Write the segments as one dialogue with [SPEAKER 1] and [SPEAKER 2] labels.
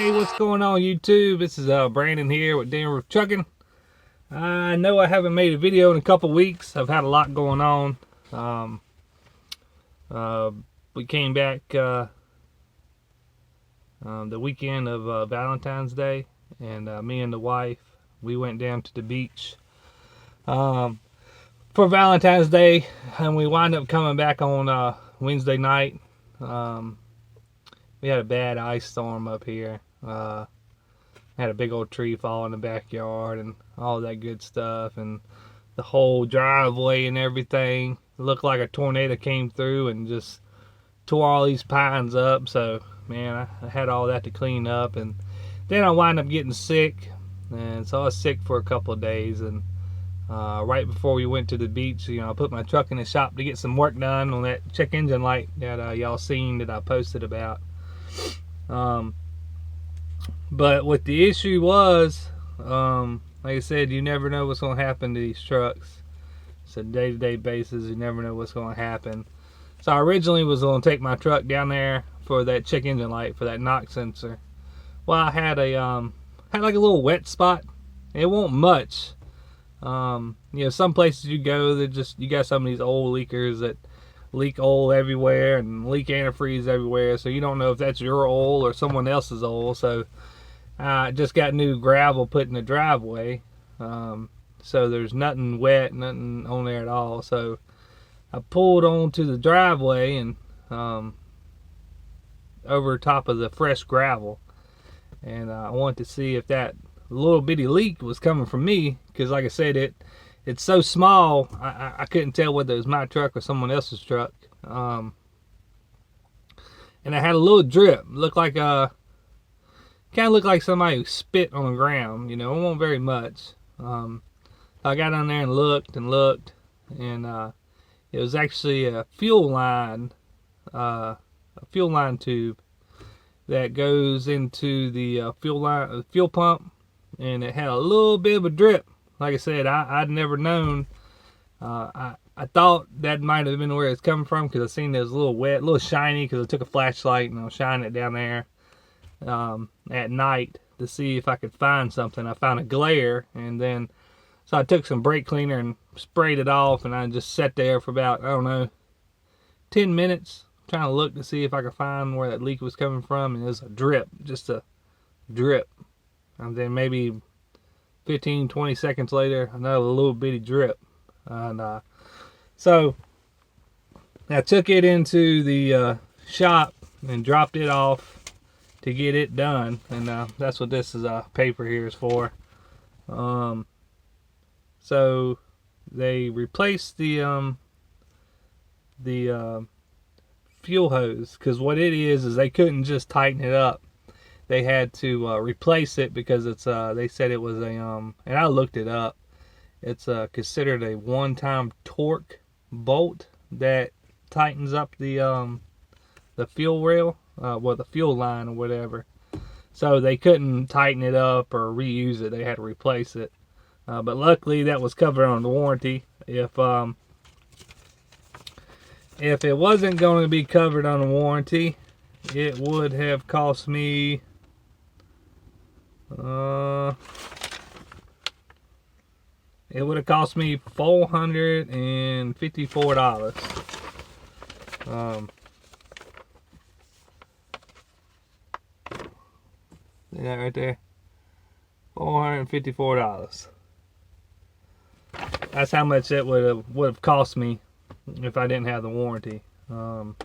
[SPEAKER 1] Hey, what's going on YouTube? This is Brandon here with danrivertrucking. I know I haven't made a video in a couple weeks. I've had a lot going on. We came back the weekend of Valentine's Day, and me and the wife, we went down to the beach for Valentine's Day, and we wound up coming back on Wednesday night. We had a bad ice storm up here. Had a big old tree fall in the backyard and all that good stuff, and the whole driveway and everything. It looked like a tornado came through and just tore all these pines up. So man, I had all that to clean up, and then I wound up getting sick, and so I was sick for a couple of days. And right before we went to the beach, I put my truck in the shop to get some work done on that check engine light that y'all seen that I posted about. But what the issue was, like I said, you never know what's going to happen to these trucks. It's a day-to-day basis. You never know what's going to happen. So I originally was going to take my truck down there for that check engine light, for that knock sensor. Well, I had a had like a little wet spot. It won't much. Some places you go, you got some of these old leakers that leak oil everywhere and leak antifreeze everywhere, so you don't know if that's your oil or someone else's oil. So I just got new gravel put in the driveway, so there's nothing wet, nothing on there at all. So I pulled onto the driveway and over top of the fresh gravel, and I wanted to see if that little bitty leak was coming from me, because like I said, it's so small, I couldn't tell whether it was my truck or someone else's truck. And I had a little drip. Looked like kind of looked like somebody who spit on the ground. It wasn't very much. I got on there and looked, and it was actually a fuel line tube that goes into the fuel pump, and it had a little bit of a drip. Like I said, I'd never known. I thought that might have been where it's coming from, because I seen it was a little wet, a little shiny, because I took a flashlight and I was shining it down there at night to see if I could find something. I found a glare, and then so I took some brake cleaner and sprayed it off, and I just sat there for about, I don't know, 10 minutes trying to look to see if I could find where that leak was coming from. And it was a drip, just a drip. And then maybe 15-20 seconds later, another little bitty drip. And so I took it into the shop and dropped it off to get it done, and that's what this paper here is for. So they replaced the fuel hose, because what it is they couldn't just tighten it up. They had to replace it, because it's they said it was a and I looked it up. It's considered a one-time torque bolt that tightens up the fuel rail, the fuel line or whatever. So they couldn't tighten it up or reuse it. They had to replace it. But luckily that was covered on the warranty. If it wasn't going to be covered on the warranty, it would have cost me it would have cost me $454. See that right there? $454. That's how much it would have cost me if I didn't have the warranty. And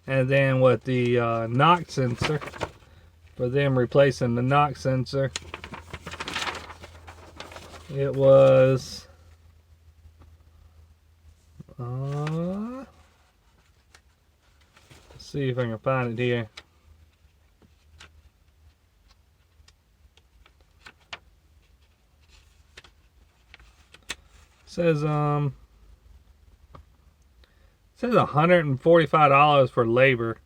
[SPEAKER 1] then with the knock sensor, for them replacing the knock sensor, it was let's see if I can find it here. It says $145 for labor,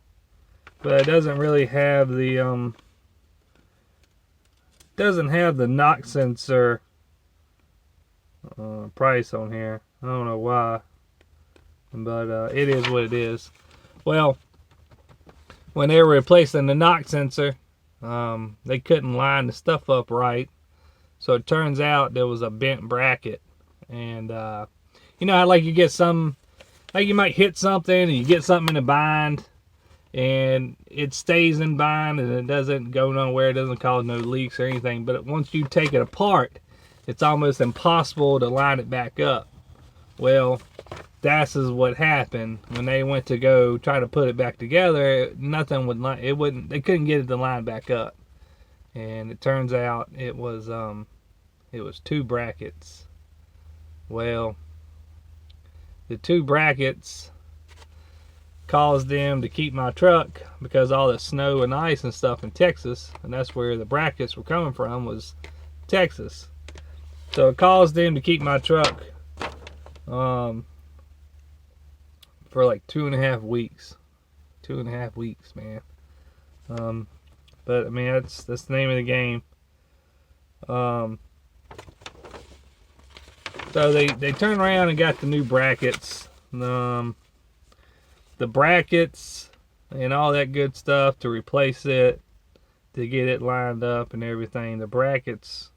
[SPEAKER 1] but it doesn't really have the knock sensor price on here. I don't know why, but it is what it is. Well, when they were replacing the knock sensor, they couldn't line the stuff up right. So it turns out there was a bent bracket. And, you know how like you get some, like you might hit something and you get something in a bind and it stays in bind and it doesn't go nowhere, it doesn't cause no leaks or anything. But once you take it apart, it's almost impossible to line it back up. Well, that's is what happened when they went to go try to put it back together. Nothing would line. It wouldn't. They couldn't get it to line back up, and it turns out it was two brackets. Well, the two brackets caused them to keep my truck because all the snow and ice and stuff in Texas, and that's where the brackets were coming from, was Texas. So it caused them to keep my truck for like 2.5 weeks. 2.5 weeks, man. But I mean, that's the name of the game. So they turned around and got the new brackets. The brackets and all that good stuff to replace it, to get it lined up and everything. The brackets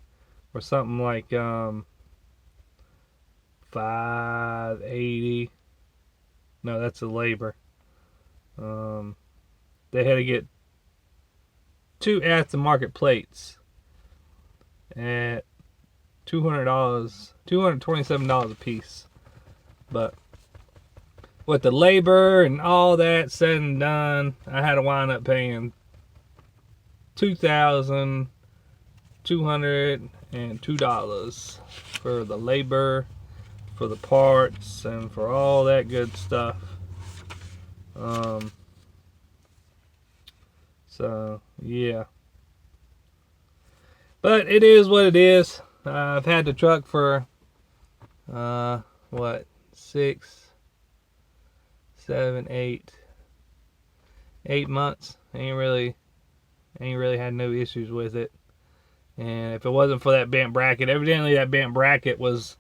[SPEAKER 1] were something like $580. No, that's the labor. They had to get 2 aftermarket plates at $200, $227 a piece. But with the labor and all that said and done, I had to wind up paying $2,202 for the labor, for the parts, and for all that good stuff. So yeah, but it is what it is. I've had the truck for what, 6, 7, 8 months. Ain't really had no issues with it. And if it wasn't for that bent bracket, evidently that bent bracket was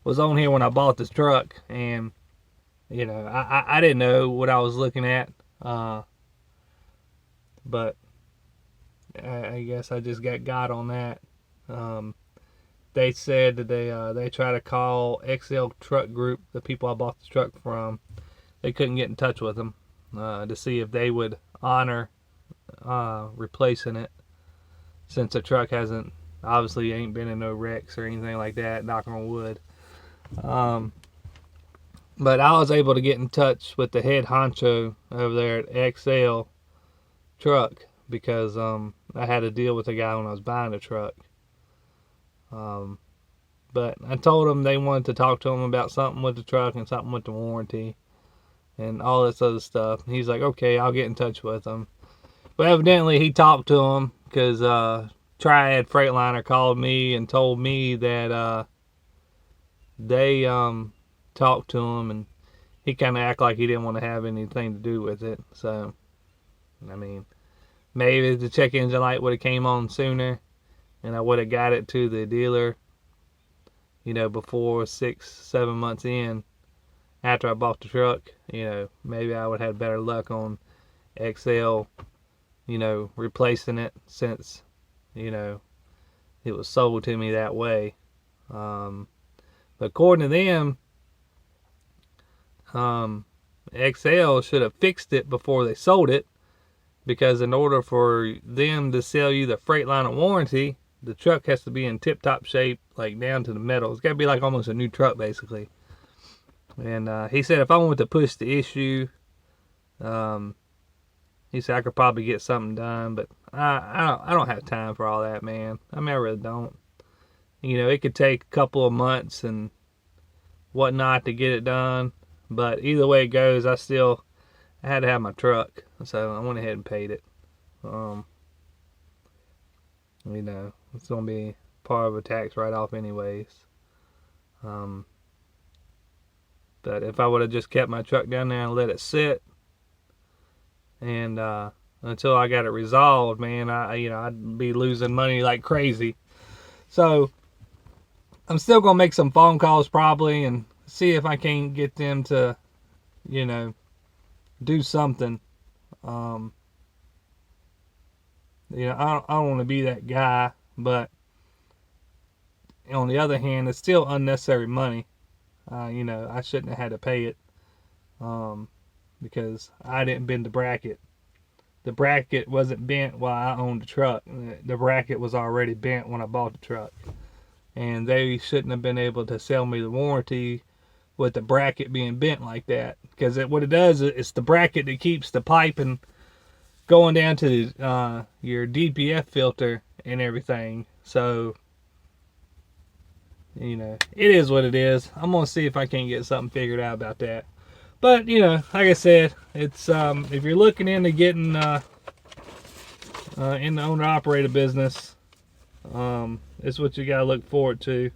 [SPEAKER 1] on here when I bought this truck, and you know, I didn't know what I was looking at, but I guess I just got on that. They said that they tried to call XL Truck Group, the people I bought the truck from. They couldn't get in touch with them to see if they would honor replacing it, since the truck hasn't, obviously ain't been in no wrecks or anything like that, knock on wood. But I was able to get in touch with the head honcho over there at XL Truck because I had a deal with the guy when I was buying the truck. But I told him they wanted to talk to him about something with the truck and something with the warranty and all this other stuff. And he's like, okay, I'll get in touch with him. But evidently he talked to him because Triad Freightliner called me and told me that they talked to him, and he kind of acted like he didn't want to have anything to do with it. So, I mean, maybe the check engine light would have came on sooner, and I would have got it to the dealer, you know, before 6, 7 months in, after I bought the truck. You know, maybe I would have had better luck on XL, you know, replacing it, since, you know, it was sold to me that way. But according to them, XL should have fixed it before they sold it, because in order for them to sell you the Freightliner warranty, the truck has to be in tip-top shape, like down to the metal. It's got to be like almost a new truck, basically. And he said if I wanted to push the issue, he said I could probably get something done, but I don't have time for all that, man. I mean, I really don't. You know, it could take a couple of months and whatnot to get it done. But either way it goes, I had to have my truck, so I went ahead and paid it. You know, it's gonna be part of a tax write-off anyways. But if I would have just kept my truck down there and let it sit, and until I got it resolved, man, I'd be losing money like crazy. So I'm still gonna make some phone calls probably and see if I can get them to, you know, do something. You You know, I don't want to be that guy, but on the other hand, it's still unnecessary money. You know, I shouldn't have had to pay it because I didn't bend the bracket. The bracket wasn't bent while I owned the truck. The bracket was already bent when I bought the truck. And they shouldn't have been able to sell me the warranty with the bracket being bent like that. Because what it does is it's the bracket that keeps the piping going down to your DPF filter and everything. So, you know, it is what it is. I'm going to see if I can't get something figured out about that. But, you know, like I said, it's if you're looking into getting in the owner-operator business, it's what you got to look forward to.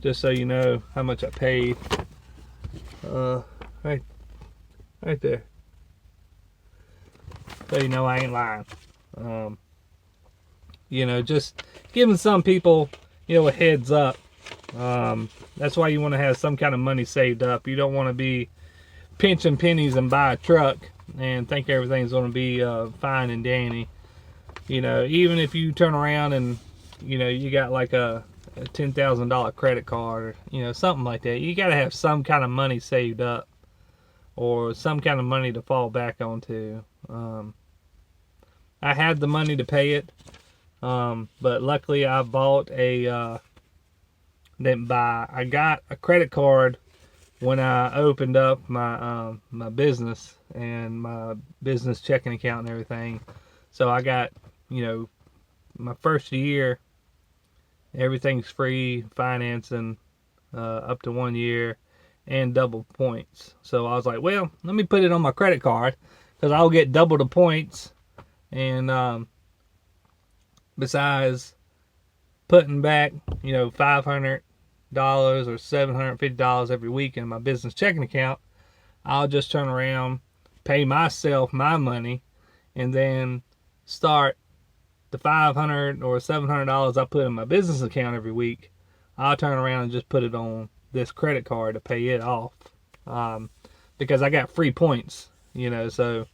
[SPEAKER 1] Just so you know how much I paid. Right there. So you know I ain't lying. You know, just giving some people, you know, a heads up. That's why you want to have some kind of money saved up. You don't want to be pinching pennies and buy a truck and think everything's going to be fine and dandy. You know, even if you turn around and, you know, you got like a $10,000 credit card or, you know, something like that, you got to have some kind of money saved up or some kind of money to fall back onto. I had the money to pay it, but luckily I bought I got a credit card when I opened up my my business and my business checking account and everything. So I got, you know, my first year, everything's free financing up to 1 year and double points. So I was like, well, let me put it on my credit card because I'll get double the points. And besides putting back, you know, $500 or $750 every week in my business checking account, I'll just turn around, pay myself my money, and then start the $500 or $700 I put in my business account every week. I'll turn around and just put it on this credit card to pay it off, because I got free points, you know. So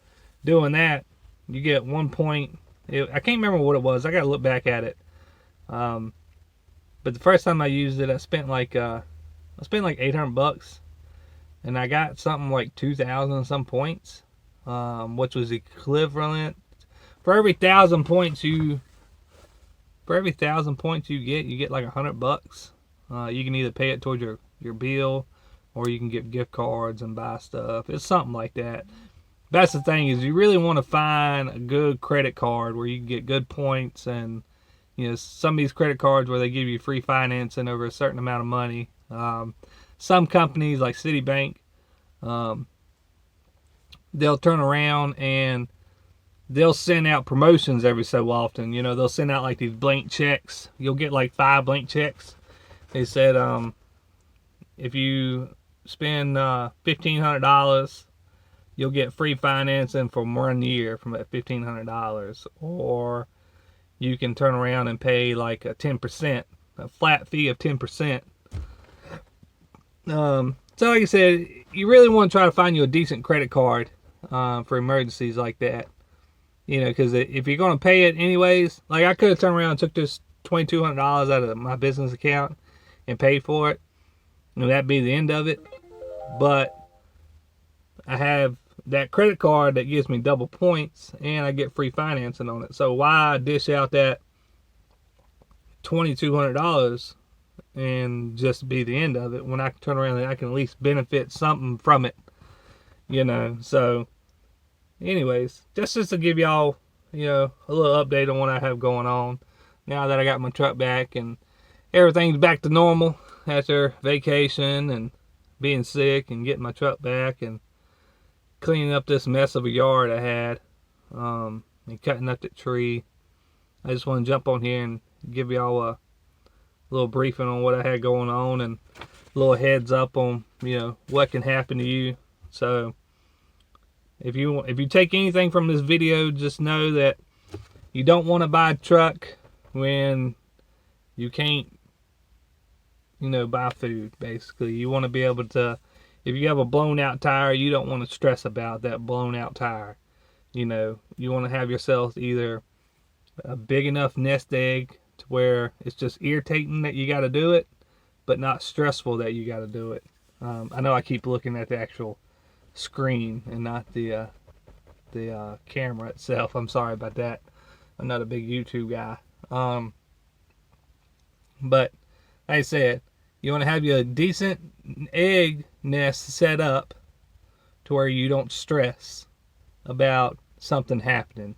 [SPEAKER 1] doing that, you get 1 point. I can't remember what it was. I got to look back at it. But the first time I used it, I spent like $800, and I got something like 2,000 some points, which was equivalent for every 1,000 points you get, you get like $100. You can either pay it towards your bill, or you can get gift cards and buy stuff. It's something like that. That's the thing, is you really want to find a good credit card where you can get good points. And, you know, some of these credit cards where they give you free financing over a certain amount of money. Some companies like Citibank, they'll turn around and they'll send out promotions every so often. You know, they'll send out like these blank checks. You'll get like 5 blank checks. They said if you spend $1,500, you'll get free financing for 1 year from that $1,500. Or you can turn around and pay like a 10%, a flat fee of 10%. So like I said, you really want to try to find you a decent credit card for emergencies like that. You know, because if you're going to pay it anyways, like I could have turned around and took this $2,200 out of my business account and paid for it, and that'd be the end of it. But I have that credit card that gives me double points, and I get free financing on it. So why dish out that $2,200 and just be the end of it when I can turn around and I can at least benefit something from it, you know? So anyways, just to give y'all, you know, a little update on what I have going on now that I got my truck back and everything's back to normal after vacation and being sick and getting my truck back and cleaning up this mess of a yard I had, and cutting up that tree. I just want to jump on here and give y'all a little briefing on what I had going on and a little heads up on, you know, what can happen to you. So if you take anything from this video, just know that you don't want to buy a truck when you can't, you know, buy food. Basically, you want to be able to, if you have a blown out tire, you don't want to stress about that blown out tire. You know, you want to have yourself either a big enough nest egg to where it's just irritating that you got to do it, but not stressful that you got to do it. I know I keep looking at the actual screen and not the camera itself. I'm sorry about that. I'm not a big YouTube guy. But like I said, you want to have your decent egg nest set up to where you don't stress about something happening.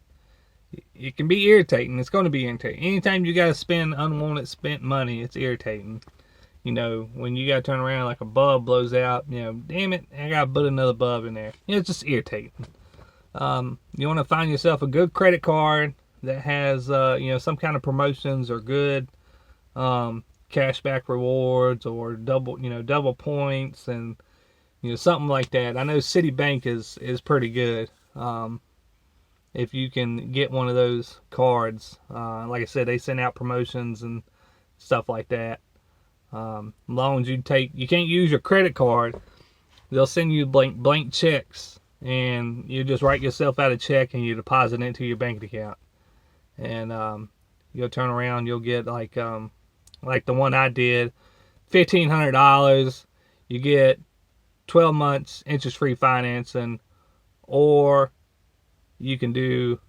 [SPEAKER 1] It can be irritating. It's going to be irritating. Anytime you got to spend unwanted spent money, it's irritating. You know, when you got to turn around like a bulb blows out, you know, damn it, I got to put another bulb in there. You know, it's just irritating. You want to find yourself a good credit card that has, you know, some kind of promotions or good cashback rewards or double points and, you know, something like that. I know Citibank is pretty good. If you can get one of those cards, like I said, they send out promotions and stuff like that. As long as you can't use your credit card, they'll send you blank checks, and you just write yourself out a check and you deposit it into your bank account. And you'll turn around, you'll get like the one I did, $1,500. You get 12 months interest-free financing, or you can do,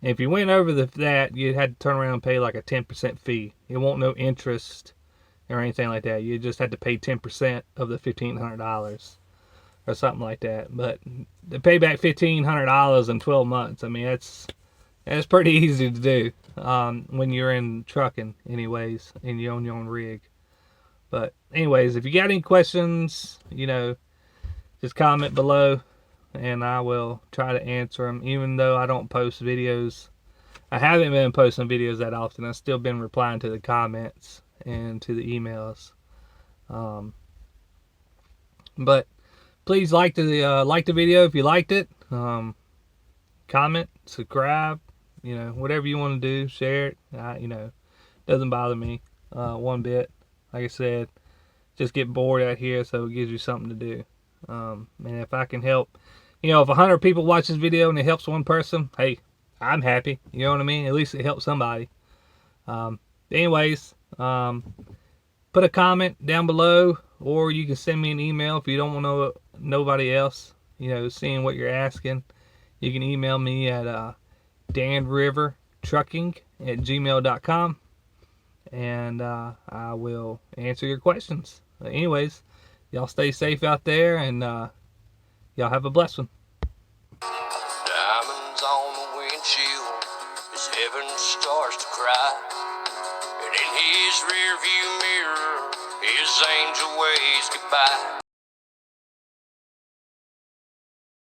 [SPEAKER 1] if you went over that, you'd have to turn around and pay like a 10% fee. It won't no interest or anything like that. You just had to pay 10% of the $1,500 or something like that. But to pay back $1,500 in 12 months, I mean, that's pretty easy to do when you're in trucking anyways and you own your own rig. But anyways, if you got any questions, you know, just comment below and I will try to answer them. Even though I don't post videos, I haven't been posting videos that often. I've still been replying to the comments and to the emails. But please like the video if you liked it. Comment, subscribe, you know, whatever you want to do, share it. You know, doesn't bother me one bit. Like I said, just get bored out here, so it gives you something to do. And if I can help, you know, if 100 people watch this video and it helps one person, hey, I'm happy. You know what I mean? At least it helps somebody. Anyways, put a comment down below, or you can send me an email if you don't want to know nobody else, you know, seeing what you're asking. You can email me at danrivertrucking@gmail.com, and I will answer your questions. Anyways, y'all stay safe out there, and y'all have a blessed one.
[SPEAKER 2] Diamonds on the windshield as heaven starts to cry, and in his rearview mirror his angel waves goodbye.